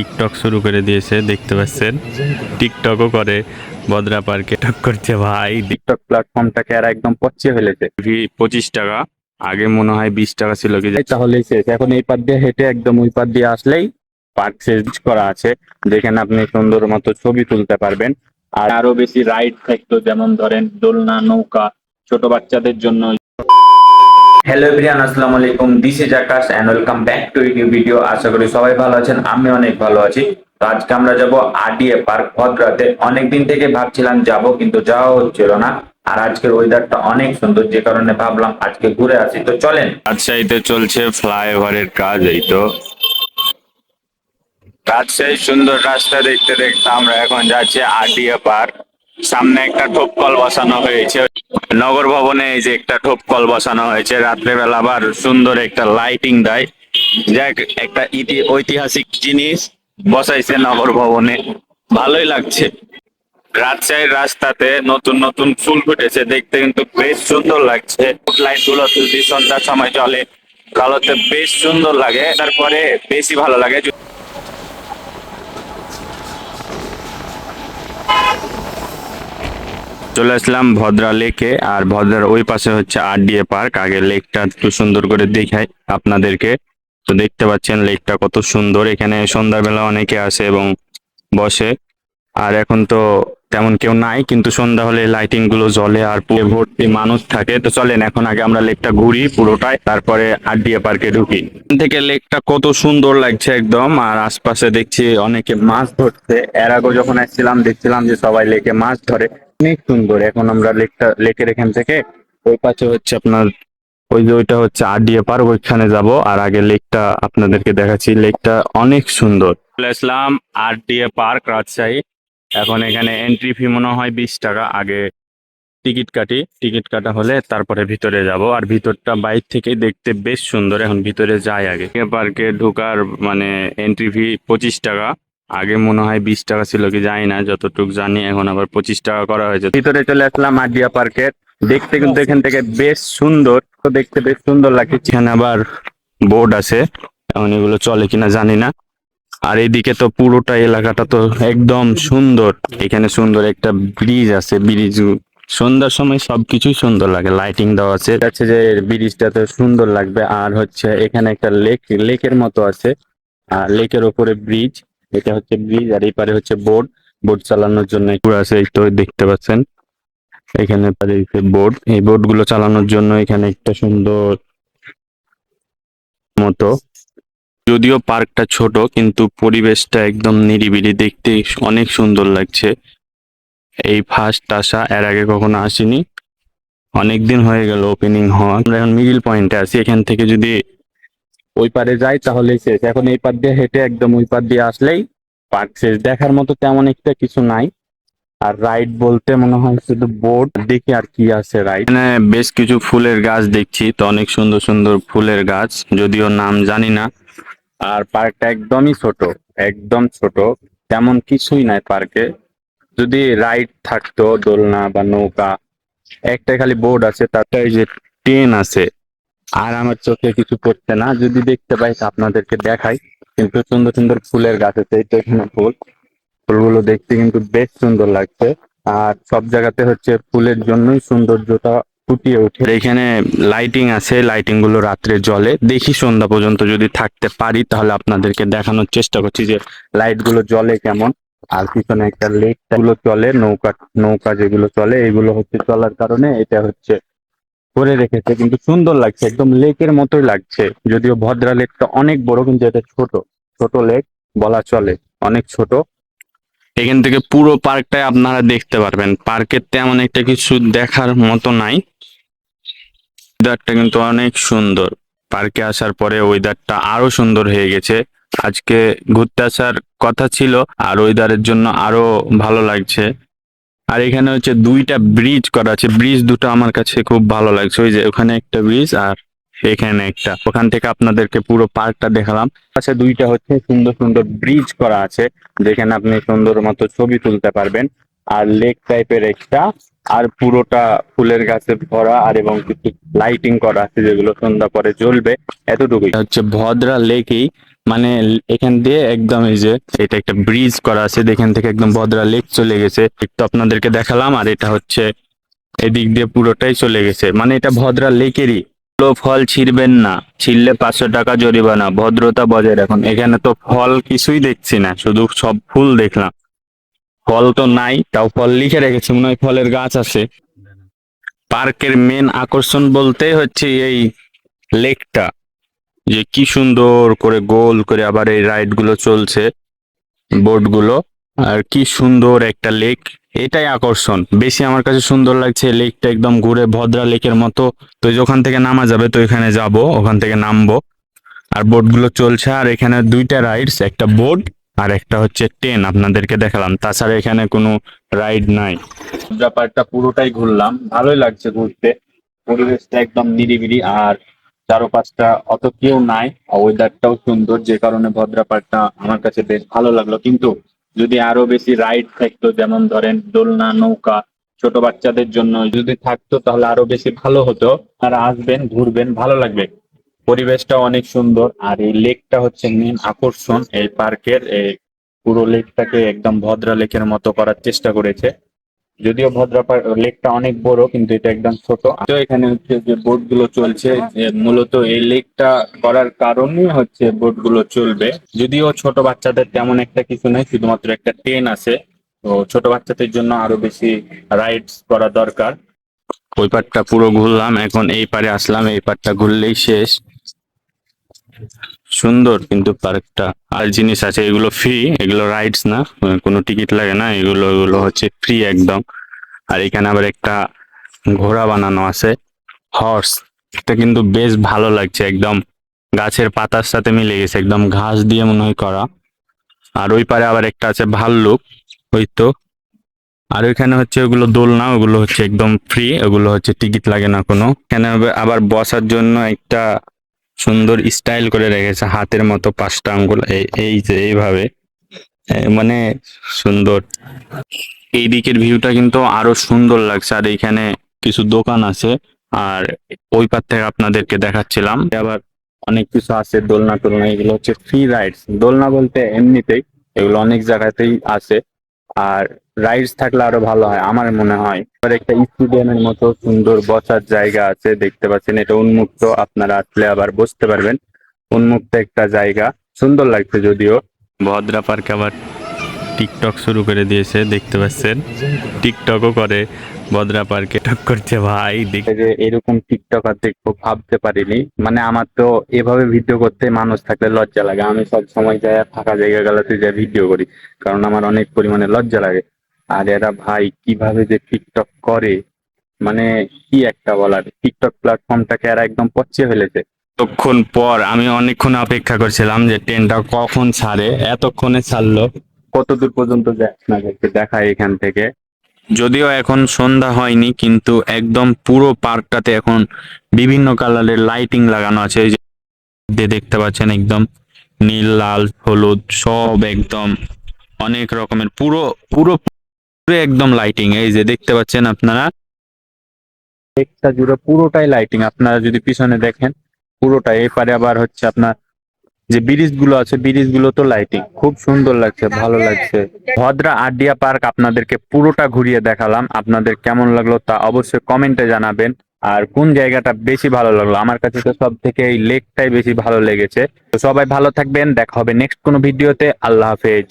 TikTok শুরু করে দিয়েছে, দেখতে পাচ্ছেন। টিকটকও করে, বদরা পার্কে টক করছে ভাই। টিকটক প্ল্যাটফর্মটাকে এরা একদম পচিয়ে ফেলেছে। 25 টাকা, আগে মনে হয় 20 টাকা ছিল কি, তাহলেই শেষ। এখন এই পার দিয়ে হেঁটে একদম ওই পার দিয়ে আসলেই পার্ক শেষ করা আছে, যেখানে আপনি সুন্দর মতো ছবি তুলতে পারবেন। আর আরো বেশি রাইড থাকতো, যেমন ধরেন দোলনা, নৌকা, ছোট বাচ্চাদের জন্য। হ্যালো এভরিওয়ান, আসসালামু আলাইকুম, this is Akash and welcome back to new video. আশা করি সবাই ভালো আছেন, আমি অনেক ভালো আছি। তো আজকে আমরা যাব আরডিএ পার্ক ভদ্রাতে। অনেকদিন থেকে ভাবছিলাম যাব, কিন্তু যাওয়া হচ্ছিল না। আর আজকের ওয়েদারটা অনেক সুন্দর, যে কারণে ভাবলাম আজকে ঘুরে আসি। তো চলেন। রাজশাহীতে চলছে ফ্লাইওভারের কাজ, এই তো রাজশাহী সুন্দর রাস্তা দেখতে দেখতে আমরা এখন যাচ্ছি আরডিএ পার্ক। সামনে একটা ঠোপ কল বসানো হয়েছে নগর ভবনে, এই যে একটা ঠোপ কল বসানো হয়েছে। রাত্রেবেলা আবার সুন্দর একটা লাইটিং দেয়। যাক, একটা ঐতিহাসিক জিনিস বসাইছে নগর ভবনে, ভালোই লাগছে। রাজশাহীর রাস্তাতে নতুন নতুন ফুল ফুটেছে, দেখতে কিন্তু বেশ সুন্দর লাগছে। লাইট গুলো যদি সন্ধ্যার সময় চলে তাহলে তো বেশ সুন্দর লাগে, তারপরে বেশি ভালো লাগে। চলে আসলাম ভদ্রা লেকে, আর ভদ্রার ওই পাশে হচ্ছে আরডিএ পার্ক। আগে লেকটা একটু সুন্দর করে দেখাই আপনাদেরকে। তো দেখতে পাচ্ছেন লেকটা কত সুন্দর। এখানে সন্ধ্যাবেলা অনেকে আসে এবং বসে। আর এখন তো তেমন কেউ নাই, কিন্তু সন্ধ্যা হলে লাইটিং গুলো জ্বলে আর পুরো ভর্তি মানুষ থাকে। তো চলেন এখন আগে আমরা লেকটা ঘুরি পুরোটাই, তারপরে আরডিএ পার্কে ঢুকি। এখান থেকে লেকটা কত সুন্দর লাগছে একদম। আর আশপাশে দেখছি অনেকে মাছ ধরছে। এর আগে যখন আসছিলাম দেখছিলাম যে সবাই লেকে মাছ ধরে, অনেক সুন্দর। এখন আমরা লেকের এখান থেকে ওই পাশে হচ্ছে আপনার ওই যে ওইটা হচ্ছে আরডিএ পার্ক, ওইখানে যাব। আর আগে লেকটা আপনাদেরকে দেখাচ্ছি, লেকটা অনেক সুন্দর। চলে আসলাম আরডিএ পার্ক রাজশাহী। এখন এখানে এন্ট্রি ফি মনে হয় 20 টাকা। আগে টিকিট কাটি, টিকিট কাটা হলে তারপরে ভিতরে যাব। আর ভিতরটা বাইরে থেকে দেখতে বেশ সুন্দর। এখন ভিতরে যাই আগে। পার্কে ঢোকার মানে এন্ট্রি ফি 25 টাকা। আগে মনে হয় 20 টাকা ছিল কি, জানি না, যতটুকু জানি এখন আবার 25 টাকা করা হয়েছে। ভিতরে চলে আসলাম আরডিএ পার্কের। দেখতে কিন্তু এখান থেকে বেশ সুন্দর, তো দেখতে বেশ সুন্দর লাগছে। এখানে আবার বোর্ড আছে, এখন এগুলো চলে কিনা জানি না। আর এইদিকে তো পুরোটা এলাকাটা তো একদম সুন্দর। এখানে সুন্দর একটা ব্রিজ আছে, ব্রিজ সন্ধ্যার সময় সবকিছুই সুন্দর লাগে, লাইটিং দেওয়া আছে। আছে যে ব্রিজটা তো সুন্দর লাগবে। আর হচ্ছে এখানে একটা লেকের মতো আছে, আর লেকের ওপরে ব্রিজ। এটা হচ্ছে ব্রিজ, আর এই পারে হচ্ছে বোট। বোট চালানোর জন্য পুরো আছে, এই তো দেখতে পাচ্ছেন। এখানে বোট, এই বোট গুলো চালানোর জন্য এখানে একটা সুন্দর মতো। যদিও পার্কটা ছোট, কিন্তু পরিবেশটা একদম নিরিবিলি, দেখতে অনেক সুন্দর লাগছে। এই ফার্স্ট আসা, এর আগে কখনো আসিনি। অনেকদিন হয়ে গেল ওপেনিং হওয়া। আমরা এখন মিডিল পয়েন্টে আছি, এখান থেকে যদি ওই পারে যাই তাহলেই শেষ। এখন এই পার দিয়ে হেঁটে একদম ওই পার দিয়ে আসলেই পার্ক শেষ। দেখার মতো তেমন একটা কিছু নাই। আর রাইড বলতে মনে হয় শুধু বোট, দেখি আর কি আছে রাইড। এখানে বেশ কিছু ফুলের গাছ দেখছি, তো অনেক সুন্দর সুন্দর ফুলের গাছ, যদিও নাম জানি না। আর পার্কটা একদমই ছোট, একদম ছোট, তেমন কিছুই নাই পার্কে। যদি রাইড থাকতো, দোলনা বা নৌকা, একটা খালি বোর্ড আছে, তাতে এই যে ট্রেন আছে। আর আমার চোখে কিছু পড়ছে না, যদি দেখতে পাই তা আপনাদেরকে দেখাই। কিন্তু সুন্দর সুন্দর ফুলের গাছ আছে, এই তো এখানে ফুল, ফুলগুলো দেখতে কিন্তু বেশ সুন্দর লাগছে। আর সব জায়গাতে হচ্ছে ফুলের জন্যই সৌন্দর্যটা ফুটিয়ে ওঠে। এখানে লাইটিং আছে, লাইটিং গুলো রাত্রে জ্বলে। দেখি সন্ধ্যা পর্যন্ত যদি থাকতে পারি তাহলে আপনাদেরকে দেখানোর চেষ্টা করছি যে লাইট গুলো জ্বলে কেমন। আর পিছনে একটা লেক গুলো চলে, নৌকা নৌকা যেগুলো চলে, এগুলো হচ্ছে চলার কারণে এটা হচ্ছে করে রেখেছে। কিন্তু সুন্দর লাগছে, একদম লেকের মতোই লাগছে। যদিও ভদ্রা লেকটা অনেক বড়, কিন্তু এটা ছোট, ছোট লেক বলা চলে, অনেক ছোট। এখান থেকে পুরো পার্কটাই আপনারা দেখতে পারবেন। পার্কের তেমন একটা কিছু দেখার মতো নাই। ওয়েদারটা কিন্তু অনেক সুন্দর। পার্কে আসার পরে ওয়েদারটা আরো সুন্দর হয়ে গেছে। আজকে ঘুরতে আসার কথা ছিল, আর ওয়েদারের জন্য আরো ভালো লাগছে। আর এখানে হচ্ছে দুইটা ব্রিজ করা আছে, ব্রিজ দুটো আমার কাছে খুব ভালো লাগছে। ওই যে ওখানে একটা ব্রিজ, আর এখানে একটা। ওখান থেকে আপনাদেরকে পুরো পার্কটা দেখালাম। আচ্ছা, দুইটা হচ্ছে সুন্দর সুন্দর ব্রিজ করা আছে, যেখানে আপনি সুন্দর মতো ছবি তুলতে পারবেন। আর লেক টাইপের একটা, আর পুরোটা ফুলের গাছে ভরা, আর এবং কিছু লাইটিং করা আছে যেগুলো সন্ধ্যা পরে জ্বলবে। এতটুকুই হচ্ছে ভদ্রা লেকেই, মানে এখান দিয়ে একদম এই যে এটা একটা ব্রিজ করা আছে, এখান থেকে একদম ভদ্রা লেক চলে গেছে, একটু আপনাদেরকে দেখালাম। আর এটা হচ্ছে এদিক দিয়ে পুরোটাই চলে গেছে, মানে এটা ভদ্রা লেকেরই। ফল ছিঁড়বেন না, ছিঁড়লে 500 টাকা জরিমানা, ভদ্রতা বজায় রাখুন। এখানে তো ফল কিছুই দেখছি না, শুধু সব ফুল দেখলাম, ফল তো নাই, তাও ফল লিখে রেখেছে, মনে হয় ফলের গাছ আছে। পার্কের মেন আকর্ষণ বলতে হচ্ছে এই লেকটা, যে কি সুন্দর করে গোল করে আবার এই রাইড গুলো চলছে, বোট গুলো, আর কি সুন্দর একটা লেক। এটাই আকর্ষণ বেশি আমার কাছে সুন্দর লাগছে, লেকটা একদম ঘুরে ভদ্রা লেকের মতো। তো ওখান থেকে নামা যাবে, তো এখানে যাব, ওখান থেকে নামবো। আর বোট গুলো চলছে, আর এখানে দুইটা রাইডস, একটা বোট আর একটা হচ্ছে ট্রেন আপনাদেরকে দেখালাম, তাছাড়া এখানে কোনো রাইড নাই। ভদ্রা পার্কটা পুরোটাই ঘুরলাম, ভালোই লাগছে ঘুরতে, পরিবেশটা একদম নিরিবিলি, আর চারপাশটা অত কেউ নাই, ওয়েদারটাও সুন্দর, যে কারণে ভদ্রা পার্কটা আমার কাছে বেশ ভালো লাগলো। কিন্তু যদি আরো বেশি রাইড থাকতো, যেমন ধরেন দোলনা, নৌকা, ছোট বাচ্চাদের জন্য যদি থাকতো তাহলে আরো বেশি ভালো হতো। তারা আসবেন, ঘুরবেন, ভালো লাগবে, পরিবেশটা অনেক সুন্দর। আর এই লেকটা হচ্ছে মেন আকর্ষণ এই পার্কের। এই পুরো লেকটাকে একদম ভদ্রা লেকের মতো করার চেষ্টা করেছে, যদিও লেকটা অনেক বড়, কিন্তু এটা একদম ছোট। তো এখানে হচ্ছে যে বোট গুলো চলছে, যে মূলত এই লেকটা করার কারণে হচ্ছে বোট গুলো চলবে, যদিও ছোট বাচ্চাদের তেমন একটা কিছু নেই, শুধুমাত্র একটা ট্রেন আছে। তো ছোট বাচ্চাদের জন্য আরো বেশি রাইডস করা দরকার। ওই পারটা পুরো ঘুরলাম, এখন এই পারে আসলাম, এই পারটা ঘুরলেই শেষ। সুন্দর কিন্তু পার্কটা। আর জিনিস আছে, এগুলো ফ্রি, এগুলো রাইডস না, কোনো টিকিট লাগে না, এগুলো এগুলো হচ্ছে ফ্রি একদম। আর এখানে আবার একটা ঘোড়া বানানো আছে, হর্স। এটা কিন্তু বেশ ভালো লাগছে, একদম গাছের পাতার সাথে মিলে গেছে, একদম ঘাস দিয়ে মনে হয় করা। আর ওই পারে আবার একটা আছে ভাল্লুক, ওই তো। আর ওইখানে হচ্ছে ওগুলো দোলনা, ওগুলো হচ্ছে একদম ফ্রি, ওগুলো হচ্ছে টিকিট লাগে না কোনো। এখানে আবার বসার জন্য একটা সুন্দর স্টাইল করে রেখেছে, হাতের মতো 5টা আঙ্গুল, এই এই যে এইভাবে, মানে সুন্দর। এই দিকের ভিউটা কিন্তু আরো সুন্দর লাগছে, আর এইখানে কিছু দোকান আছে। আর ওই পার থেকে আপনাদেরকে দেখাচ্ছিলাম আবার অনেক কিছু আছে, দোলনা টোলনা, এগুলো হচ্ছে ফ্রি রাইডস। দোলনা বলতে এমনিতেই এগুলো অনেক জায়গাতেই আছে, আর রাইডস থাকলে আরো ভালো হয় আমার মনে হয়। আর একটা স্টেডিয়ামের মতো সুন্দর বসার জায়গা আছে, দেখতে পাচ্ছেন, এটা উন্মুক্ত, আপনারা আসলে আবার বসতে পারবেন, উন্মুক্ত একটা জায়গা, সুন্দর লাগছে। যদিও ভদ্রা পার্কে আবার টিকটক শুরু করে দিয়েছে, দেখতে পাচ্ছেন, টিকটকও করে ভদ্রা পার্কে, টক করছে ভাই, দেখে যে এরকম টিকটক আর দেখবো ভাবতে পারিনি। মানে আমার তো এভাবে ভিডিও করতে মানুষ থাকলে লজ্জা লাগে, আমি সব সময় যাই ফাঁকা জায়গাগুলোতে যাই ভিডিও করি, কারণ আমার অনেক পরিমাণে লজ্জা লাগে। আর এরা ভাই কিভাবে যে টিকটক করে, মানে কি একটা বলার, টিকটক প্ল্যাটফর্মটাকে এরা একদম পচিয়ে ফেলেছে। তখন পর আমি অনেকক্ষণ অপেক্ষা করছিলাম যে ট্রেনটা কখন ছাড়ে, এতক্ষণে ছাড়লো, কত দূর পর্যন্ত যায় আপনাদেরকে দেখায় এখান থেকে। যদিও এখন সন্ধ্যা হয়নি, কিন্তু একদম পুরো পার্কটাতে এখন বিভিন্ন কালারের লাইটিং লাগানো আছে, এই যে দেখতে পাচ্ছেন, একদম নীল, লাল, হলুদ, সব একদম অনেক রকমের, পুরো পুরো পুরো একদম লাইটিং, এই যে দেখতে পাচ্ছেন আপনারা, একটা জুড়ে পুরোটাই লাইটিং। আপনারা যদি পিছনে দেখেন, পুরোটাই। এপারে আবার হচ্ছে আপনার যে ব্রিজ গুলো আছে, ব্রিজ গুলো তো লাইটিং, খুব সুন্দর লাগছে, ভালো লাগছে। ভদ্রা আডিয়া পার্ক আপনাদেরকে পুরোটা ঘুরিয়ে দেখালাম, আপনাদের কেমন লাগলো তা অবশ্যই কমেন্টে জানাবেন। আর কোন জায়গাটা বেশি ভালো লাগলো, আমার কাছে তো সব থেকে এই লেকটাই বেশি ভালো লেগেছে। তো সবাই ভালো থাকবেন, দেখা হবে নেক্সট কোনো ভিডিওতে। আল্লাহ হাফেজ।